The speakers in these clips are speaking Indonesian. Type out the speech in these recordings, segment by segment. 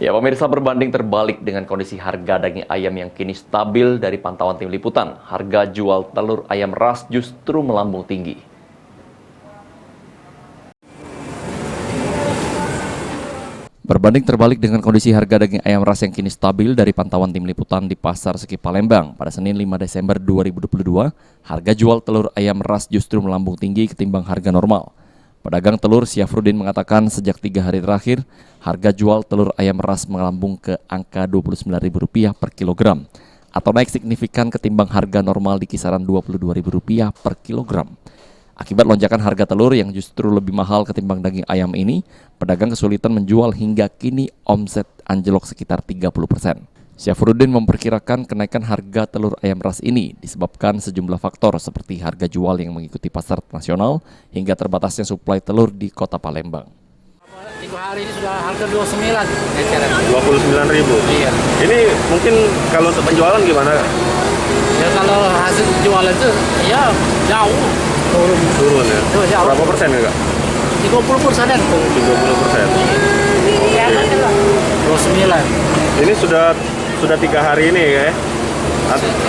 Ya, pemirsa, berbanding terbalik dengan kondisi harga daging ayam yang kini stabil dari pantauan tim liputan, harga jual telur ayam ras justru melambung tinggi. Berbanding terbalik dengan kondisi harga daging ayam ras yang kini stabil dari pantauan tim liputan di Pasar Seki Palembang pada Senin 5 Desember 2022, harga jual telur ayam ras justru melambung tinggi ketimbang harga normal. Pedagang telur Syafruddin mengatakan sejak 3 hari terakhir, harga jual telur ayam ras melambung ke angka Rp29.000 per kilogram, atau naik signifikan ketimbang harga normal di kisaran Rp22.000 per kilogram. Akibat lonjakan harga telur yang justru lebih mahal ketimbang daging ayam ini, pedagang kesulitan menjual hingga kini omset anjlok sekitar 30%. Syafruddin memperkirakan kenaikan harga telur ayam ras ini disebabkan sejumlah faktor seperti harga jual yang mengikuti pasar nasional hingga terbatasnya suplai telur di kota Palembang. 3 hari ini sudah harga 29. 29.000. Iya. Ini mungkin kalau untuk penjualan gimana? Ya kalau hasil jualan itu ya jauh Turun ya? Jauh. Berapa persen ya Kak? 30%-an tuh. 30%. Iya, 29. Ini sudah 3 hari ini ya?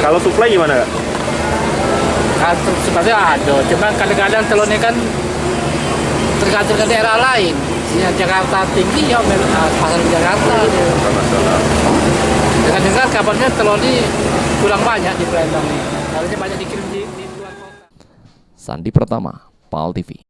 Kalau suplai gimana Kak? Kan sebenarnya ada, cuma kadang-kadang telur ini kan tergantung ke daerah lain. Ya Jakarta tinggi ya pasar Jakarta. Nasional. Dengar-dengar kabarnya telur ini kurang banyak di Palembang ini. Harusnya banyak dikirim di luar kota. Sandi Pratama, PAL TV.